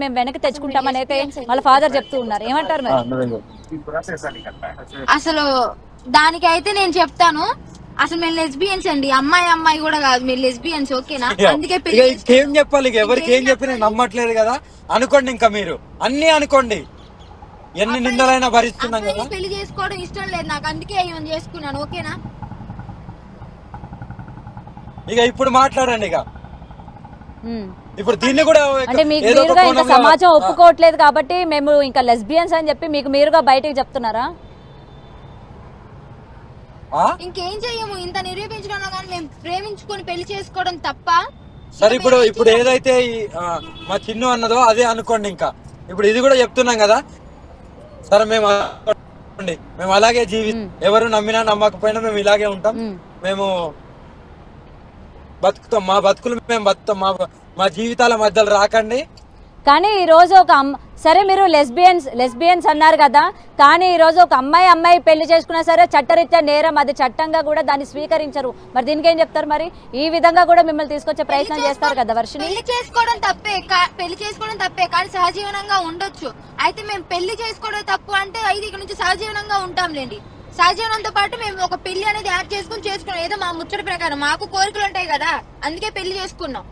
మేము వెనక్కి తెచ్చుకుంటామని అయితే వాళ్ళ ఫాదర్ చెప్తూ ఉన్నారు. ఏమంటారు మరి? అసలు దానికైతే నేను చెప్తాను, అసలు మేము లెస్బియన్స్ అండి, అమ్మాయి కూడా కాదు, మీరు లెస్బియన్స్, ఓకేనా? అందుకే ఏం చెప్పాలి, ఎవరికి ఏం చెప్పినా నమ్మట్లేదు కదా. అనుకోండి, ఇంకా మీరు అన్ని అనుకోండి, ఎన్ని నిందలైనా భరిస్తున్నాం కదా. పెళ్లి చేసుకోవడం ఇష్టం లేదు నాకు, అందుకే ఏమైనా చేసుకున్నాను, ఓకేనా? ఇక ఇప్పుడు మాట్లాడండి. ఇక ఇప్పుడు దీన్ని కూడా అంటే మీకు మీరుగా ఇంకా సమాజం ఒప్పుకోవట్లేదు కాబట్టి మేము ఇంకా లెస్బియన్స్ అని చెప్పి మీకు మీరుగా బయటకు చెప్తున్నారా? ఇంకేం చెయ్యము, ఇంత నిరూపించడం కానీ మేము ప్రేమించుకొని పెళ్లి చేసుకోవడం తప్ప. సరే, ఇప్పుడు ఏదైతే మా చిన్ను అన్నదో అదే అనుకోండి. ఇంకా ఇప్పుడు ఇది కూడా చెప్తున్నాం కదా. సరే, మేము అలాగే ఎవరు నమ్మినా నమ్మకపోయినా మేము ఇలాగే ఉంటాం, మేము బతుకుతాం, మా బతుకులు మేము బతుకుతాం, మా జీవితాల మధ్యలో రాకండి. కానీ ఈ రోజు సరే మీరు లెస్బియన్స్ అన్నారు కదా, కానీ ఈ రోజు ఒక అమ్మాయి పెళ్లి చేసుకున్నా సరే చట్టరీత్యా నేరం, అది చట్టంగా కూడా దాన్ని స్వీకరించరు. మరి దీనికి ఏం చెప్తారు? మరి ఈ విధంగా కూడా మిమ్మల్ని తీసుకొచ్చే ప్రయత్నం చేస్తారు కదా వర్షిని. పెళ్లి చేసుకోవడం తప్పే కానీ సహజీవనంగా ఉండొచ్చు. అయితే మేము పెళ్లి చేసుకోవడం తప్పు అంటే అయితే ఇక్కడ నుంచి సహజీవనంగా ఉంటాంలేండి. సహజీవనంతో పాటు మేము ఒక పెళ్లి అనేది యాడ్ చేసుకున్నాం, ఏదో మా ముచ్చట ప్రకారం. మాకు కోరికలు ఉంటాయి కదా, అందుకే పెళ్లి చేసుకున్నాం.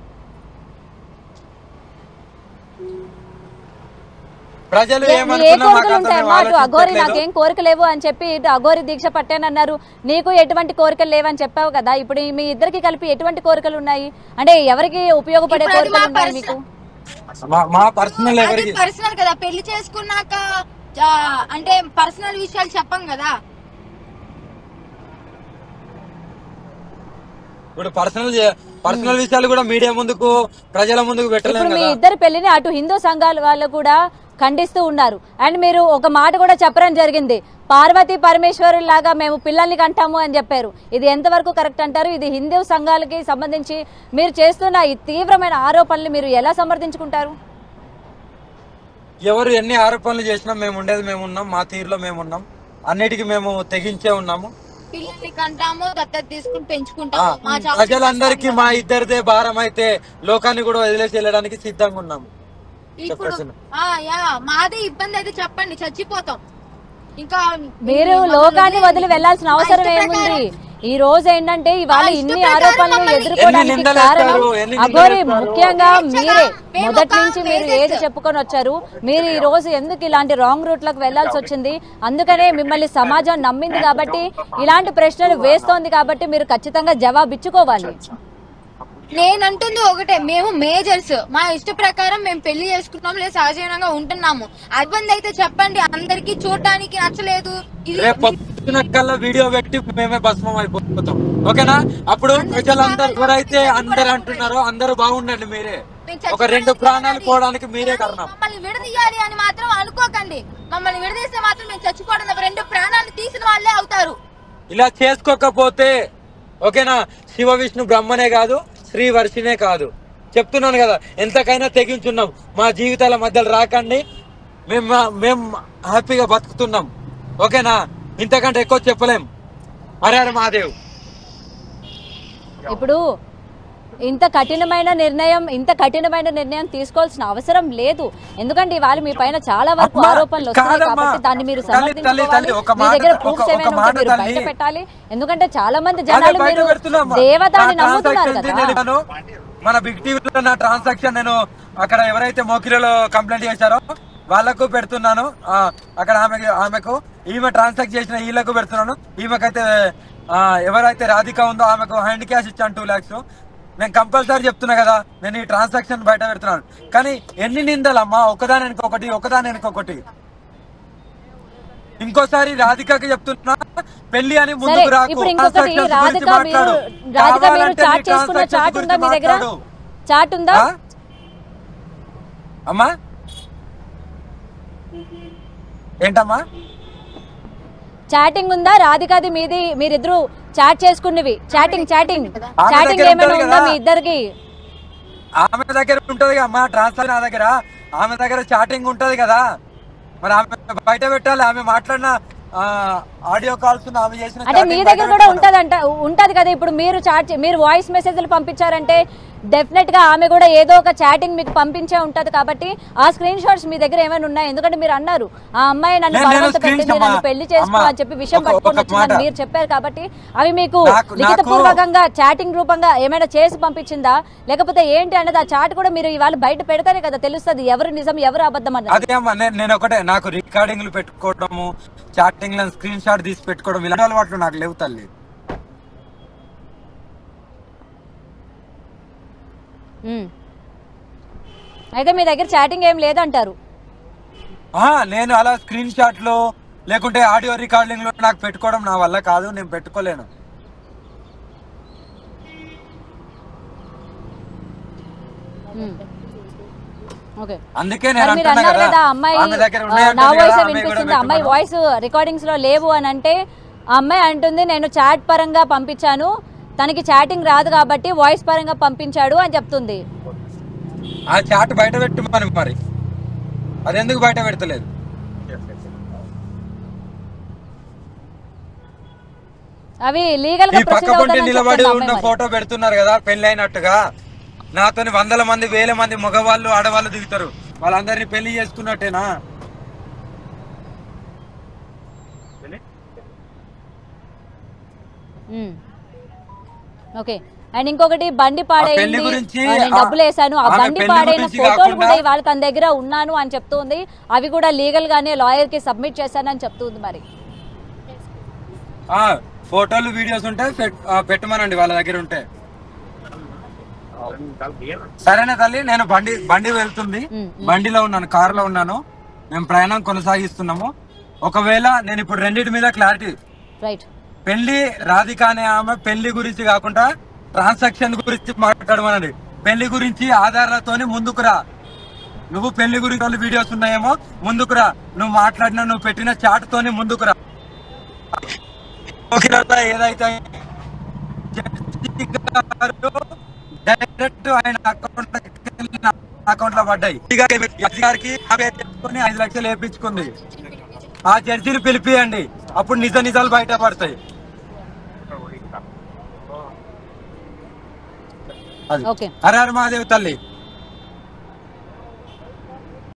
ప్రజలు అఘోరి నాకేం కోరిక లేవు అని చెప్పి అఘోరి దీక్ష పట్టానన్నారు. నీకు ఎటువంటి కోరికలు లేవని చెప్పావు కదా. ఇప్పుడు మీ ఇద్దరికి కలిపి ఎటువంటి కోరికలు ఉన్నాయి? అంటే ఎవరికి ఉపయోగపడే కోరికలు ఉన్నాయి మీకు? పర్సనల్ కదా, పెళ్లి చేసుకున్నాక అంటే పర్సనల్ విషయాలు చెప్పం కదా. ఇప్పుడు పర్సనల్ విషయాలు కూడా మీడియా ముందుకు, ప్రజల ముందుకు పెట్టలేదు. మీ ఇద్దరు పెళ్లిని అటు హిందూ సంఘాల వాళ్ళు కూడా ఖండిస్తూ ఉన్నారు. అండ్ మీరు ఒక మాట కూడా చెప్పడం జరిగింది, పార్వతీ పరమేశ్వరు లాగా మేము పిల్లల్ని కంటాము అని చెప్పారు. ఇది ఎంతవరకు కరెక్ట్ అంటారు? ఇది హిందూ సంఘాలకి సంబంధించి మీరు చేస్తున్న ఈ తీవ్రమైన ఆరోపణలు మీరు ఎలా సమర్థించుకుంటారు? ఎవరు ఎన్ని ఆరోపణలు చేసినా మేము ఉండేది మేము ఉన్నాం, మా తీరులో మేము ఉన్నాం, అన్నిటికీ మేము తెగించే ఉన్నాము. పిల్లల్ని కంటాము, దత్తత తీసుకుని పెంచుకుంటాము. ప్రజలందరికీ మా ఇద్దరిదే భారం అయితే లోకాన్ని కూడా వదిలేసి వెళ్ళడానికి సిద్ధంగా ఉన్నాము. మాదే ఇబ్బంది అయితే చెప్పండి, చచ్చిపోతాం. ఇంకా మీరు లోకాన్ని వదిలి వెళ్లాల్సిన అవసరం ఏముంది? ఈ రోజు ఏంటంటే ఇవాళ ఇన్ని ఆరోపణలు ఎదుర్కోవడానికి కారణం అఘోరి, ముఖ్యంగా మీరే. మొదటి నుంచి మీరు ఏది చెప్పుకొని వచ్చారు, మీరు ఈ రోజు ఎందుకు ఇలాంటి రాంగ్ రూట్ లకు వెళ్లాల్సి వచ్చింది? అందుకనే మిమ్మల్ని సమాజం నమ్మింది కాబట్టి, ఇలాంటి ప్రశ్నలు వేస్తోంది కాబట్టి మీరు ఖచ్చితంగా జవాబిచ్చుకోవాలి. నేనంటుంది ఒకటే, మేము మేజర్స్, మా ఇష్ట ప్రకారం మేము పెళ్లి చేసుకుంటున్నాం, లేదా సహజీవనంగా ఉంటున్నాము. ఇబ్బంది అయితే చెప్పండి, అందరికి చూడటానికి నచ్చలేదు కల్లా వీడియో పెట్టి మేమే భస్మం అయిపోతాం, ఓకేనా? అప్పుడు ప్రజలందరూ ఎవరైతే అందరు అంటున్నారో అందరూ బాగుండండి, మీరే ఒక 2 ప్రాణాలు పోవడానికి మీరే కారణం. మమ్మల్ని విడదీయాలి అని మాత్రం అనుకోకండి. మమ్మల్ని విడదీస్తే మాత్రం మేము చచ్చిపోవడం 2 ప్రాణాలు తీసిన వాళ్ళే అవుతారు. ఇలా చేసుకోకపోతే, ఓకేనా, శివ విష్ణు బ్రహ్మనే కాదు, శ్రీ వర్షినే కాదు, చెప్తున్నాను కదా, ఎంతకైనా తెగించున్నాం. మా జీవితాల మధ్యలో రాకండి, మేము హ్యాపీగా బతుకుతున్నాం, ఓకేనా? ఇంతకంటే ఎక్కువ చెప్పలేం. హర హర మహాదేవ్. ఇప్పుడు ఇంత కఠినమైన నిర్ణయం తీసుకోవాల్సిన అవసరం లేదు. ఎందుకంటే ఇవాళ మీ పైన చాలా వరకు ఆరోపణలు వస్తున్నాయి కాబట్టి దాన్ని మీరు సమర్థించుకోవాలి. మీ దగ్గర ప్రూఫ్స్ ఏమైనా ఉంటే మీరు బయట పెట్టాలి. ఎందుకంటే చాలా మంది జనాలు మీరు దేవతని నమ్ముతున్నారు కదా. మన బిగ్ టీవీలో నా ట్రాన్సాక్షన్ నేను అక్కడ ఎవరైతే మోకిరలో కంప్లైంట్ చేశారో వాళ్ళకు పెడుతున్నాను. అక్కడ ఆమెకు ఈమె ట్రాన్సాక్ట్ చేసిన వీళ్ళకు పెడుతున్నాను. ఈమెకైతే ఎవరైతే రాధిక ఉందో ఆమెకు హ్యాండ్ క్యాష్ ఇచ్చాను 2 lakhs. నేను కంపల్సరీ చెప్తున్నా కదా, నేను ఈ ట్రాన్సాక్షన్ బయట పెడుతున్నాను. కానీ ఎన్ని నిందలమ్మా, ఒకదాని వెనుకొకటి. ఇంకోసారి రాధికకి చెప్తున్నా, పెళ్లి అని ముందుకు రాకు. అమ్మా ఏంటమ్మా చాటింగ్ ఉందా? రాధికాది మీది, మీరిద్దరు చాట్ చేసుకున్నవి, చాటింగ్ ఏమైనా ఉందా మీ ఇద్దరికి? ఆమె దగ్గర ఉంటది అమ్మా ట్రాన్స్ఫర్, నా దగ్గర ఆమె దగ్గర చాటింగ్ ఉంటది కదా. మరి ఆమె బయట పెట్టాలి, ఆమె మాట్లాడిన ఆడియో కాల్స్ ఆమె చేసిన అంటే మీ దగ్గర కూడా ఉంటది కదా. ఇప్పుడు మీరు వాయిస్ మెసేజ్లు పంపించారంటే డెఫినెట్ గా ఆమె కూడా ఏదో ఒక చాటింగ్ మీకు పంపించే ఉంటది. కాబట్టి ఆ స్క్రీన్ షాట్స్ మీ దగ్గర ఏమైనా ఉన్నాయి? ఎందుకంటే మీరు అన్నారు ఆ అమ్మాయి నన్ను బలవంత పెట్టింది, నన్ను పెళ్లి చేసుకో అని చెప్పి విషయం పట్టుకొని వచ్చిందని మీరు చెప్పారు. కాబట్టి అవి మీకు లిఖిత పూర్వకంగా చాటింగ్ రూపంగా ఏమైనా చేసి పంపించిందా లేకపోతే ఏంటి అనేది ఆ చాట్ కూడా మీరు ఇవాళ బయట పెడతారే కదా తెలుస్తుంది ఎవరు నిజం ఎవరు అబద్ధం అన్నది. అదే అమ్మా, నేను ఒకటే, నాకు రికార్డింగ్లు పెట్టుకోవడము, చాటింగ్ లో స్క్రీన్ షాట్ తీసి పెట్టుకోవడం ఇలాంటి అలవాట్లు నాకు లేవు తల్లి. అయితే మీ దగ్గర చాటింగ్ ఏం లేదంటారు? నేను అలా స్క్రీన్ షాట్ లో లేకుంటే ఆడియో రికార్డింగ్ లో నాకు పెట్టుకోవడం నా వల్ల కాదు, నేను పెట్టుకోలేను. అందుకే నేను అమ్మాయి వాయిస్ రికార్డింగ్స్ లో లేవు అని అంటే ఆ అమ్మాయి అంటుంది నేను చాట్ పరంగా పంపించాను, తనకి చాటింగ్ రాదు కాబట్టి వాయిస్ పరంగా పంపించాడు అని చెప్తుంది. ఆ చాట్ బయట పెట్టమని మరి అదెందుకు బయట పెడతలేదు? అవి లీగల్ గా పక్క పొంటి నిలబడి ఉన్న ఫోటో పెడుతున్నారు కదా పెళ్లి అయినట్టుగా, నాతోని వందల మంది వేల మంది మగవాళ్ళు ఆడవాళ్ళు దిగుతారు, వాళ్ళందరినీ పెళ్లి చేసుకున్నట్టేనా? ఓకే. అండ్ ఇంకొకటి బండి పాడైంది, నేను డబ్బులు వేసాను, ఆ బండి పాడైన ఫోటోలు కూడా ఇవాళ తన దగ్గర ఉన్నాను అని చెప్తుంది. అవి కూడా లీగల్ గానే లాయర్ కి సబ్మిట్ చేశానని చెప్తుంది. మరి ఫోటోలు వీడియోస్ ఉంటే పెట్టమనండి వాళ్ళ దగ్గర ఉంటే. సరేనా తల్లి, నేను బండి వెళ్తుంది, బండిలో ఉన్నాను, కారులో ఉన్నాను, మేము ప్రయాణం కొనసాగిస్తున్నాము. ఒకవేళ నేను ఇప్పుడు రెండింటి మీద క్లారిటీ, పెళ్లి రాధిక అనే ఆమె పెళ్లి గురించి కాకుండా ట్రాన్సాక్షన్ గురించి మాట్లాడమనండి. పెళ్లి గురించి ఆధారాలతోని ముందుకురా. నువ్వు పెళ్లి గురించి వీడియోస్ ఉన్నాయేమో ముందుకురా, నువ్వు మాట్లాడిన నువ్వు పెట్టిన చాట్ తోని ముందుకురా. ఏదైతే డైరెక్ట్ ఆయన అకౌంట్ లో పడ్డాయి, 5 లక్షలు వేయించుకుంది. ఆ జడ్జిని పిలిపియండి, అప్పుడు నిజాలు బయటపడతాయి. హర హర మహాదేవ్ తల్లి.